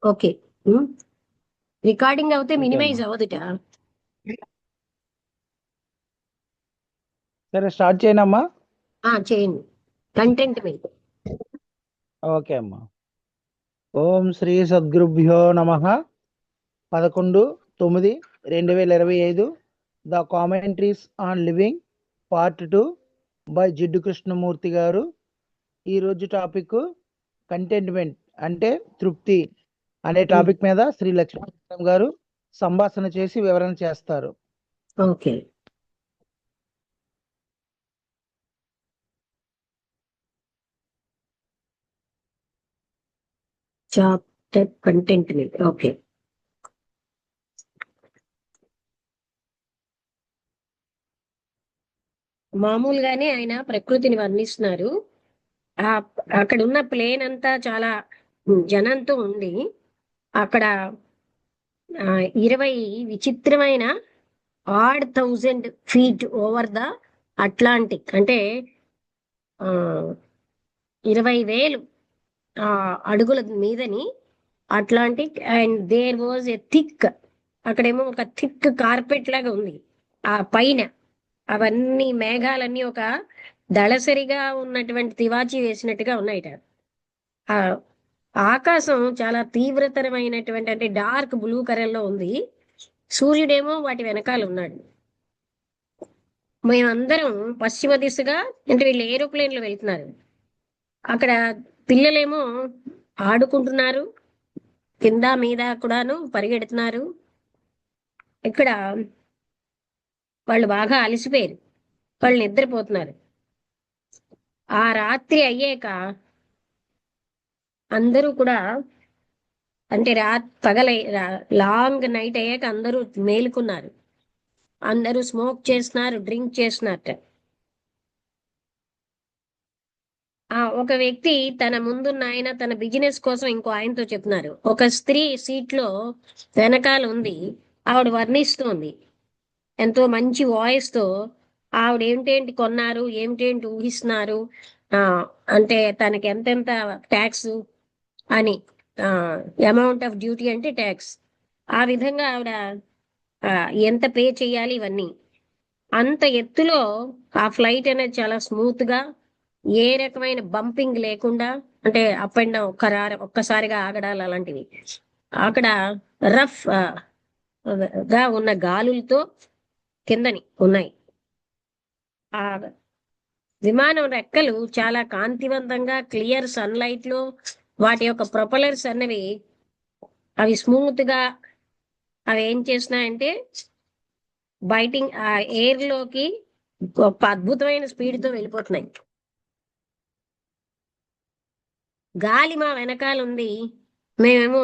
Okay. Recording అవుతే okay అమ్మా. Minimise అవ్వదుట. సరే, స్టార్ట్ చేయనమ్మా. చేయండి. కంటెంట్ మీద. ఓకే అమ్మా. ఓం శ్రీ సద్గురుభ్యో నమ. 11/9/2025 the commentaries on living part 2 by Jiddu Krishnamurti గారు. ఈరోజు టాపిక్ కంటెంట్మెంట్ అంటే తృప్తి అనే టాపిక్ మీద శ్రీ లక్ష్మీ గారు సంభాషణ చేసి వివరణ చేస్తారు. ఓకే. చాప్టర్ కంటెంట్ మీద. ఓకే. మామూలుగానే ఆయన ప్రకృతిని వర్ణిస్తున్నారు. ఆ అక్కడ ఉన్న ప్లేన్ అంతా చాలా జనంతో ఉంది. అక్కడ 20 విచిత్రమైన 1000 feet ఓవర్ ద అట్లాంటిక్, అంటే 20,000 అడుగుల మీదని Atlantic. And there was a thick, అక్కడేమో ఒక థిక్ కార్పెట్ లాగా ఉంది ఆ పైన. అవన్నీ మేఘాలన్నీ ఒక దళసరిగా ఉన్నటువంటి తివాచీ వేసినట్టుగా ఉన్నాయిట. ఆ ఆకాశం చాలా తీవ్రతరమైనటువంటి, అంటే డార్క్ బ్లూ కలర్ లో ఉంది. సూర్యుడేమో వాటి వెనకాల ఉన్నాడు. మేమందరం పశ్చిమ దిశగా, అంటే వీళ్ళు ఏరోప్లేన్ లో వెళ్తున్నారు. అక్కడ పిల్లలేమో ఆడుకుంటున్నారు, కింద మీద కూడాను పరిగెడుతున్నారు. ఇక్కడ వాళ్ళు బాగా అలసిపోయారు, వాళ్ళు నిద్రపోతున్నారు. ఆ రాత్రి అయ్యాక అందరూ కూడా, అంటే లాంగ్ నైట్ అయ్యాక అందరూ మేలుకున్నారు. అందరూ స్మోక్ చేస్తున్నారు, డ్రింక్ చేస్తున్నట్ట. ఒక వ్యక్తి తన ముందున్న ఆయన తన బిజినెస్ కోసం ఇంకో ఆయనతో చెప్తున్నారు. ఒక స్త్రీ సీట్ లో వెనకాల ఉంది. ఆవిడ వర్ణిస్తోంది ఎంతో మంచి వాయిస్ తో. ఆవిడ ఏమిటేంటి కొన్నారు, ఏమిటేంటి ఊహిస్తున్నారు, ఆ అంటే తనకి ఎంతెంత ట్యాక్స్ అని, అమౌంట్ ఆఫ్ డ్యూటీ అంటే ట్యాక్స్, ఆ విధంగా ఆవిడ ఆ, ఎంత పే చేయాలి ఇవన్నీ. అంత ఎత్తులో ఆ ఫ్లైట్ అనేది చాలా స్మూత్ గా, ఏ రకమైన బంపింగ్ లేకుండా, అంటే అప్ అండ్ డౌన్ ఒక్కసారిగా ఆగడాలు అలాంటివి అక్కడ రఫ్ గా ఉన్న గాలులతో కిందని ఉన్నాయి. ఆ విమానం రెక్కలు చాలా కాంతివంతంగా క్లియర్ సన్లైట్ లో, వాటి యొక్క ప్రొపలర్స్ అన్నవి అవి స్మూత్ గా, అవి ఏం చేస్తున్నాయంటే బయటింగ్ ఆ ఎయిర్ లోకి గొప్ప అద్భుతమైన స్పీడ్ తో వెళ్ళిపోతున్నాయి. గాలి మా వెనకాల ఉంది. మేమేమో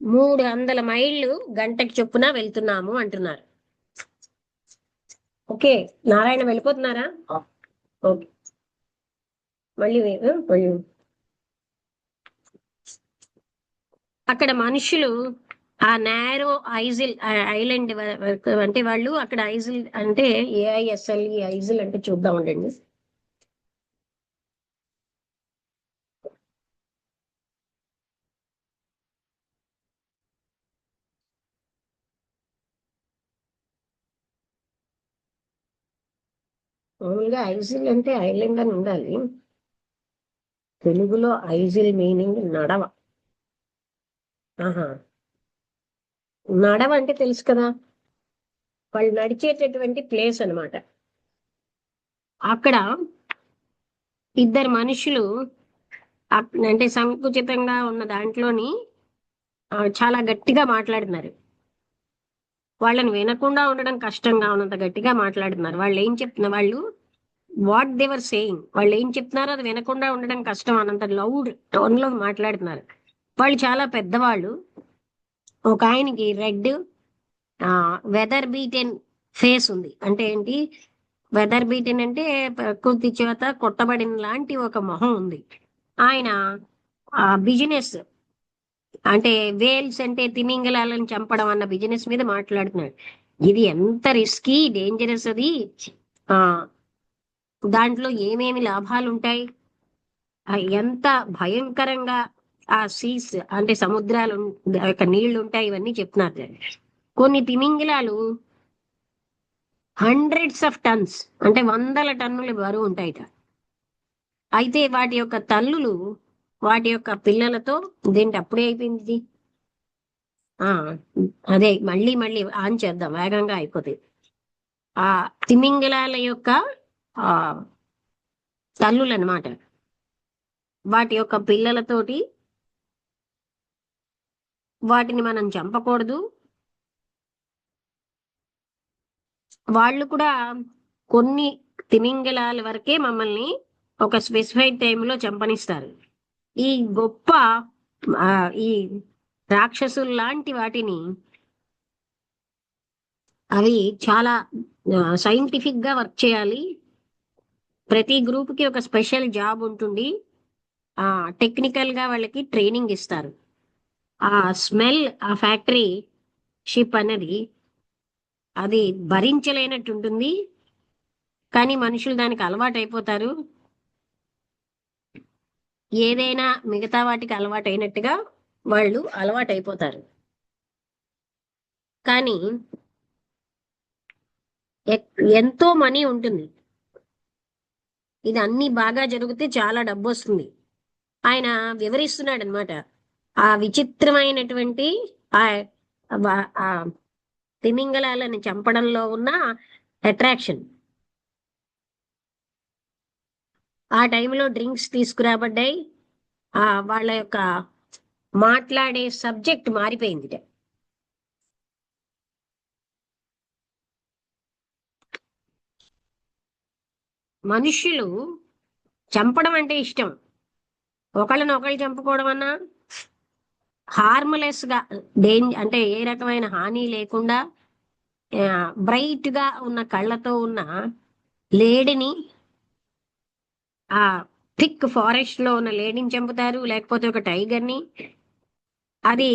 300 మైళ్ళు గంటకి చొప్పున వెళ్తున్నాము అంటున్నారు. ఓకే. నారాయణ వెళ్ళిపోతున్నారా? ఓకే. మళ్ళీ అక్కడ మనుషులు ఆ నేరో ఐజిల్ ఐలాండ్ అంటే వాళ్ళు అక్కడ ఐజిల్ అంటే ఏఐఎస్ఎల్, ఐజిల్ అంటే చూద్దాం ఉండండి. మామూలుగా ఐజిల్ అంటే ఐలాండ్ అని ఉండాలి. తెలుగులో ఐజిల్ మీనింగ్ నడవ. ఆహా, నడవ అంటే తెలుసు కదా, వాళ్ళు నడిచేటటువంటి ప్లేస్ అన్నమాట. అక్కడ ఇద్దరు మనుషులు అంటే సంకుచితంగా ఉన్న దాంట్లోని చాలా గట్టిగా మాట్లాడుతున్నారు. వాళ్ళని వినకుండా ఉండడం కష్టంగా ఉన్నంత గట్టిగా మాట్లాడుతున్నారు. వాళ్ళు ఏం చెప్తున్నారు, వాళ్ళు వాట్ దేవర్ సేయింగ్, వాళ్ళు ఏం చెప్తున్నారో అది వినకుండా ఉండడం కష్టం అన్నంత లౌడ్ టోన్ లో మాట్లాడుతున్నారు. వాళ్ళు చాలా పెద్దవాళ్ళు. ఒక ఆయనకి రెడ్ వెదర్ బీటెన్ ఫేస్ ఉంది. అంటే ఏంటి వెదర్ బీటెన్ అంటే ప్రకృతి చేత కొట్టబడిన లాంటి ఒక మొహం ఉంది. ఆయన బిజినెస్, అంటే వేల్స్ అంటే తిమింగలాలను చంపడం అన్న బిజినెస్ మీద మాట్లాడుతున్నాడు. ఇది ఎంత రిస్కీ, డేంజరస్ అది, ఆ దాంట్లో ఏమేమి లాభాలు ఉంటాయి, ఎంత భయంకరంగా ఆ సీస్ అంటే సముద్రాలు ఆ యొక్క నీళ్లు ఉంటాయి, ఇవన్నీ చెప్తున్నారు. కొన్ని తిమింగిలాలు హండ్రెడ్స్ ఆఫ్ టన్స్ అంటే వందల టన్నుల బరువు ఉంటాయిట. అయితే వాటి యొక్క తల్లులు వాటి యొక్క పిల్లలతో ఇదేంటి అప్పుడే అయిపోయింది ఇది? ఆ అదే మళ్ళీ మళ్ళీ ఆన్ చేద్దాం, వేగంగా అయిపోతుంది. ఆ తిమింగలాల యొక్క ఆ తల్లులు అన్నమాట వాటి యొక్క పిల్లలతోటి వాటిని మనం చంపకూడదు. వాళ్ళు కూడా కొన్ని తిమింగలాల వరకే మమ్మల్ని ఒక స్పెసిఫైడ్ టైంలో చంపనిస్తారు. ఈ గొప్ప ఆ, ఈ రాక్షసులు లాంటి వాటిని అవి చాలా సైంటిఫిక్ గా వర్క్ చేయాలి. ప్రతి గ్రూప్ కి ఒక స్పెషల్ జాబ్ ఉంటుంది. ఆ టెక్నికల్ గా వాళ్ళకి ట్రైనింగ్ ఇస్తారు. ఆ స్మెల్, ఆ ఫ్యాక్టరీ షిప్ అనేది అది భరించలేనట్టు ఉంటుంది. కానీ మనుషులు దానికి అలవాటు అయిపోతారు. ఏదైనా మిగతా వాటికి అలవాటు అయినట్టుగా వాళ్ళు అలవాటు అయిపోతారు. కానీ ఎంతో మనీ ఉంటుంది. ఇది అన్ని బాగా జరిగితే చాలా డబ్బు వస్తుంది. ఆయన వివరిస్తున్నాడు అనమాట ఆ విచిత్రమైనటువంటి ఆ ఆ తిమింగలాలని చంపడంలో ఉన్న అట్రాక్షన్. ఆ టైంలో డ్రింక్స్ తీసుకురాబడ్డాయి. వాళ్ళ యొక్క మాట్లాడే సబ్జెక్ట్ మారిపోయింది. మనుష్యులు చంపడం అంటే ఇష్టం. ఒకళ్ళని ఒకళ్ళు చంపుకోవడం అన్నా హార్మ్లెస్ గా అంటే ఏ రకమైన హాని లేకుండా బ్రైట్ గా ఉన్న కళ్ళతో ఉన్న లేడీని, ఆ థిక్ ఫారెస్ట్ లో ఉన్న లేడీని చంపుతారు, లేకపోతే ఒక టైగర్ ని. అది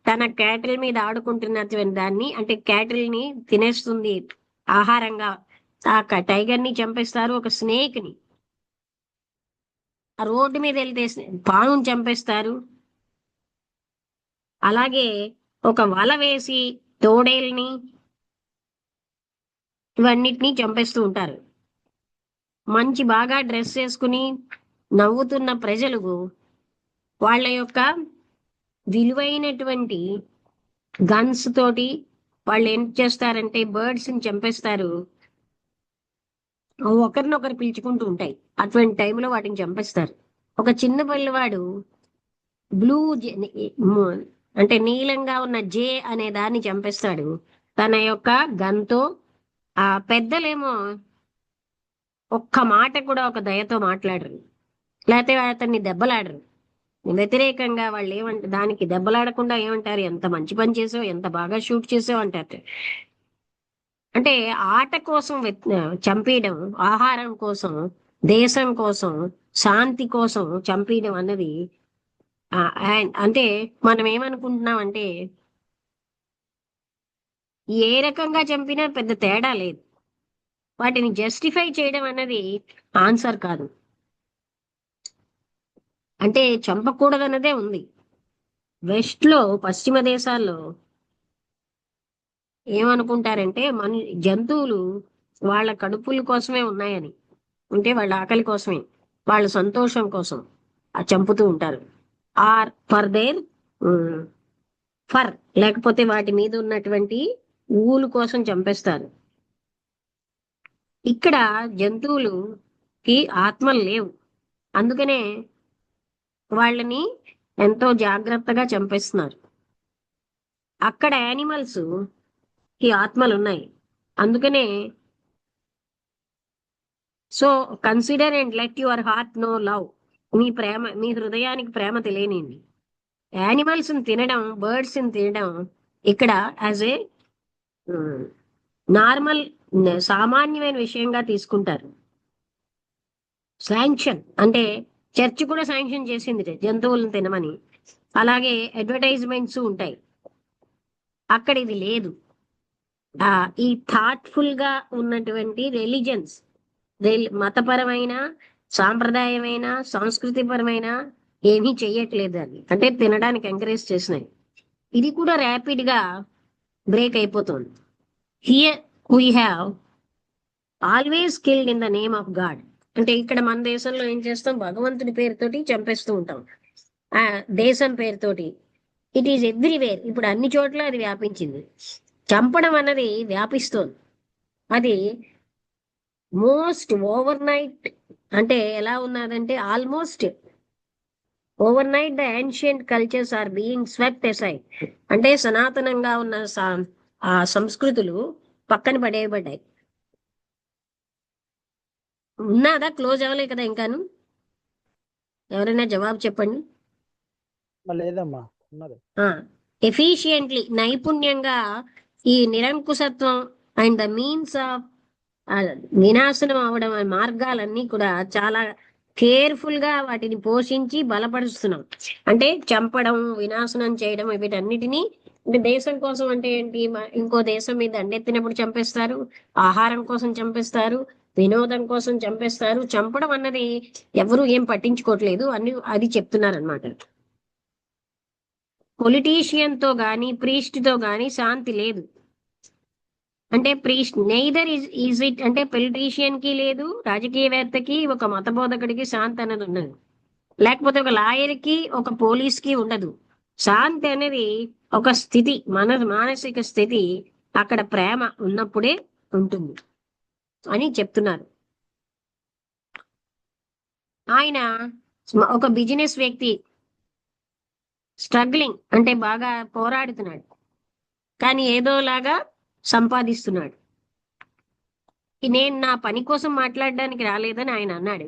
తన క్యాటిల్ మీద ఆడుకుంటున్నటువంటి దాన్ని, అంటే క్యాటిల్ ని తినేస్తుంది ఆహారంగా. ఆ టైగర్ ని చంపేస్తారు. ఒక స్నేక్ ని, ఆ రోడ్డు మీద వెళ్తే పాముని చంపేస్తారు. అలాగే ఒక వల వేసి తోడేల్ని, ఇవన్నిటిని చంపేస్తూ ఉంటారు. మంచి బాగా డ్రెస్ చేసుకుని నవ్వుతున్న ప్రజలు వాళ్ళ యొక్క విలువైనటువంటి గన్స్ తోటి వాళ్ళు ఏం చేస్తారంటే బర్డ్స్ ని చంపేస్తారు. ఒకరినొకరు పిలుచుకుంటూ ఉంటాయి. అటువంటి టైంలో వాటిని చంపేస్తారు. ఒక చిన్న పిల్లవాడు బ్లూ అంటే నీలంగా ఉన్న జే అనే దాన్ని చంపేస్తాడు తన యొక్క గన్తో. ఆ పెద్దలేమో ఒక్క మాట కూడా ఒక దయతో మాట్లాడరు, లేకపోతే అతన్ని దెబ్బలాడరు. వ్యతిరేకంగా వాళ్ళు దానికి దెబ్బలాడకుండా ఏమంటారు, ఎంత మంచి పని చేసావు, ఎంత బాగా షూట్ చేసావు అంటారు. అంటే ఆట కోసం చంపేయడం, ఆహారం కోసం, దేశం కోసం, శాంతి కోసం చంపేయడం అన్నది అంటే మనం ఏమనుకుంటున్నాం అంటే ఏ రకంగా చంపినా పెద్ద తేడా లేదు. వాటిని జస్టిఫై చేయడం అన్నది ఆన్సర్ కాదు. అంటే చంపకూడదన్నదే ఉంది. వెస్ట్ లో, పశ్చిమ దేశాల్లో ఏమనుకుంటారంటే జంతువులు వాళ్ళ కడుపుల కోసమే ఉన్నాయని, అంటే వాళ్ళ ఆకలి కోసమే, వాళ్ళ సంతోషం కోసం చంపుతూ ఉంటారు. ఆర్ ఫర్ దేర్ ఫర్, లేకపోతే వాటి మీద ఉన్నటువంటి ఊలు కోసం చంపేస్తారు. ఇక్కడ జంతువులుకి ఆత్మలు లేవు, అందుకనే వాళ్ళని ఎంతో జాగ్రత్తగా చంపేస్తున్నారు. అక్కడ యానిమల్స్ కి ఆత్మలు ఉన్నాయి, అందుకనే so consider and let your heart know love. మీ హృదయానికి ప్రేమ తెలియనింది. యానిమల్స్ ని తినడం, బర్డ్స్ ని తినడం ఇక్కడ యాజ్ ఏ నార్మల్ సామాన్యమైన విషయంగా తీసుకుంటారు. శాంక్షన్ అంటే చర్చ్ కూడా శాంక్షన్ చేసింది జంతువులను తినమని. అలాగే అడ్వర్టైజ్మెంట్స్ ఉంటాయి, అక్కడ ఇది లేదు. ఈ థాట్ఫుల్ గా ఉన్నటువంటి రిలీజన్స్, మతపరమైన, సాంప్రదాయమైన, సంస్కృతిపరమైన ఏమీ చెయ్యట్లేదు అది, అంటే తినడానికి ఎంకరేజ్ చేసినాయి. ఇది కూడా ర్యాపిడ్ గా బ్రేక్ అయిపోతుంది. Here we have always killed in the name of God. అంటే ఇక్కడ మన దేశంలో ఏం చేస్తాం, భగవంతుడి పేరుతోటి చంపేస్తూ ఉంటాం, ఆ దేశం పేరుతోటి. It is everywhere. ఇప్పుడు అన్ని చోట్ల అది వ్యాపించింది. చంపడం అన్నది వ్యాపిస్తోంది. అది మోస్ట్ ఓవర్ నైట్, అంటే ఎలా ఉన్నదంటే almost overnight the ancient cultures are being swept aside. అంటే సనాతనంగా ఉన్న ఆ సంస్కృతులు పక్కన పడేయబడ్డాయి. ఉన్నదా, క్లోజ్ అవ్వలే కదా ఇంకాను? ఎవరైనా జవాబు చెప్పండి. లేదమ్మా, ఉన్నది. ఎఫిషియెంట్లీ, నైపుణ్యంగా ఈ నిరంకుశత్వం అండ్ ద మీన్స్ ఆఫ్ వినాశనం అవడం అనే మార్గాలన్నీ కూడా చాలా కేర్ఫుల్ గా వాటిని పోషించి బలపరుస్తున్నాం. అంటే చంపడం, వినాశనం చేయడం, వీటన్నిటినీ. అంటే దేశం కోసం అంటే ఏంటి, ఇంకో దేశం మీద దండెత్తినప్పుడు చంపేస్తారు, ఆహారం కోసం చంపేస్తారు, వినోదం కోసం చంపేస్తారు. చంపడం అన్నది ఎవరు ఏం పట్టించుకోవట్లేదు అని అది చెప్తున్నారు అనమాట. పొలిటీషియన్ తో గాని ప్రీస్ట్ తో గాని శాంతి లేదు. అంటే ప్రీస్ట్ నెయిదర్ ఈజ్ ఇట్, అంటే పొలిటీషియన్ కి లేదు, రాజకీయవేత్తకి, ఒక మత బోధకుడికి శాంతి అనేది ఉండదు. లేకపోతే ఒక లాయర్ కి, ఒక పోలీస్ కి ఉండదు. శాంతి అనేది ఒక స్థితి, మానసిక స్థితి. అక్కడ ప్రేమ ఉన్నప్పుడే ఉంటుంది అని చెప్తున్నారు. ఆయన ఒక బిజినెస్ వ్యక్తి, స్ట్రగ్లింగ్ అంటే బాగా పోరాడుతున్నాడు, కానీ ఏదోలాగా సంపాదిస్తున్నాడు. నేను నా పని కోసం మాట్లాడడానికి రాలేదని ఆయన అన్నాడు.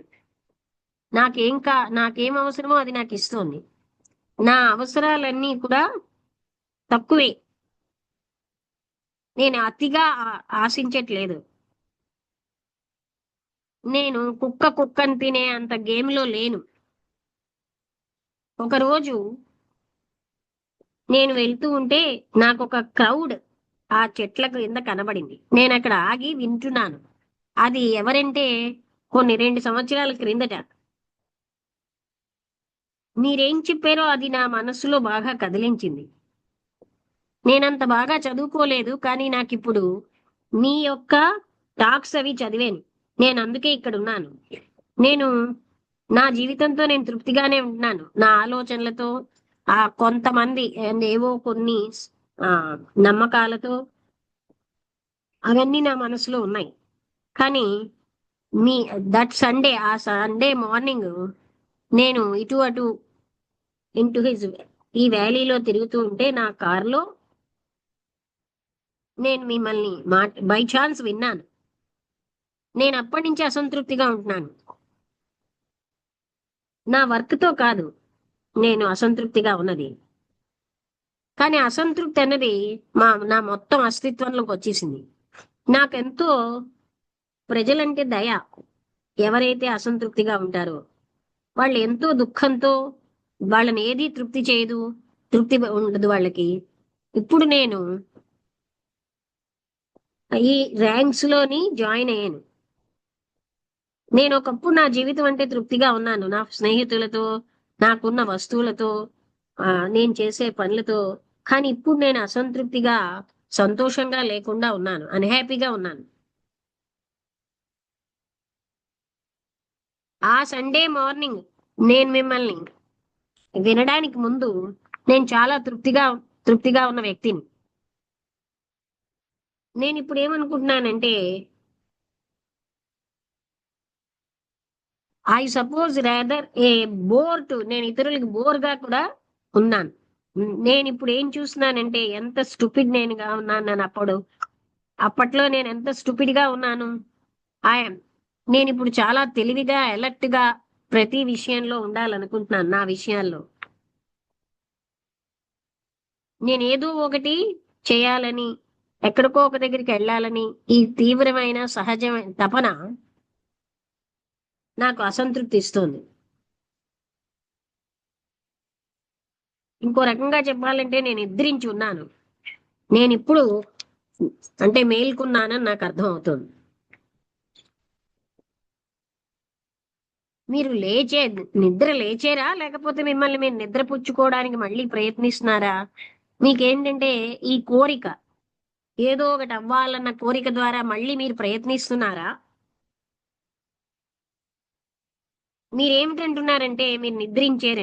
నాకేం అవసరమో అది నాకు ఇస్తోంది. నా అవసరాలన్నీ కూడా తక్కువే, నేను అతిగా ఆశించట్లేదు. నేను కుక్కని తినే అంత గేమ్ లో లేను. ఒకరోజు నేను వెళ్తూ ఉంటే నాకు ఒక క్రౌడ్ ఆ చెట్ల కింద కనబడింది. నేను అక్కడ ఆగి వింటున్నాను. అది ఎవరంటే, కొన్ని 2 సంవత్సరాల క్రిందట. మీరేం చెప్పారో అది నా మనసులో బాగా కదిలించింది. నేనంత బాగా చదువుకోలేదు, కానీ నాకిప్పుడు మీ యొక్క టాక్స్ అవి చదివాను. నేను అందుకే ఇక్కడ ఉన్నాను. నేను నా జీవితంతో నేను తృప్తిగానే ఉంటున్నాను, నా ఆలోచనలతో, ఆ కొంతమంది ఏవో కొన్ని ఆ నమ్మకాలతో. అవన్నీ నా మనసులో ఉన్నాయి. కానీ మీ ఆ సండే మార్నింగ్ నేను ఇటు అటు ఇంటూ ఈ వ్యాలీలో తిరుగుతూ ఉంటే నా కారులో నేను మిమ్మల్ని బై ఛాన్స్ విన్నాను. నేను అప్పటి నుంచి అసంతృప్తిగా ఉంటున్నాను. నా వర్క్ తో కాదు నేను అసంతృప్తిగా ఉన్నది, కానీ అసంతృప్తి అన్నది నా మొత్తం అస్తిత్వంలోకి వచ్చేసింది. నాకెంతో ప్రజలంటే దయ. ఎవరైతే అసంతృప్తిగా ఉంటారో వాళ్ళు ఎంతో దుఃఖంతో, వాళ్ళని ఏది తృప్తి చేయదు, తృప్తి ఉండదు వాళ్ళకి. ఇప్పుడు నేను ఈ ర్యాంక్స్ లోని జాయిన్ అయ్యాను. నేను ఒకప్పుడు నా జీవితం అంటే తృప్తిగా ఉన్నాను, నా స్నేహితులతో, నాకున్న వస్తువులతో, నేను చేసే పనులతో. కానీ ఇప్పుడు నేను అసంతృప్తిగా, సంతోషంగా లేకుండా ఉన్నాను, అన్హ్యాపీగా ఉన్నాను. ఆ సండే మార్నింగ్ నేను మిమ్మల్ని వినడానికి ముందు నేను చాలా తృప్తిగా ఉన్న వ్యక్తిని. నేను ఇప్పుడు ఏమనుకుంటున్నానంటే, ఐ సపోజ్ రాదర్ ఏ నేను ఇతరులకి బోర్గా కూడా ఉన్నాను. నేను ఇప్పుడు ఏం చూస్తున్నానంటే ఎంత స్టూపిడ్ నేనుగా ఉన్నాను. నేను అప్పట్లో నేను ఎంత స్టూపిడ్ గా ఉన్నాను. నేను ఇప్పుడు చాలా తెలివిగా, అలర్ట్ గా ప్రతి విషయంలో ఉండాలనుకుంటున్నాను. నా విషయాల్లో నేను ఏదో ఒకటి చేయాలని, ఎక్కడికో ఒక దగ్గరికి వెళ్ళాలని ఈ తీవ్రమైన సహజమైన తపన నాకు అసంతృప్తి ఇస్తుంది. ఇంకో రకంగా చెప్పాలంటే నేను నిద్రించి ఉన్నాను. నేను ఇప్పుడు అంటే మేల్కున్నానని నాకు అర్థం అవుతుంది. మీరు నిద్ర లేచారా, లేకపోతే మిమ్మల్ని మీరు నిద్ర పుచ్చుకోవడానికి మళ్ళీ ప్రయత్నిస్తున్నారా? మీకేంటంటే ఈ కోరిక, ఏదో ఒకటి అవ్వాలన్న కోరిక ద్వారా మళ్ళీ మీరు ప్రయత్నిస్తున్నారా? మీరేమిటంటున్నారంటే మీరు నిద్రించారని.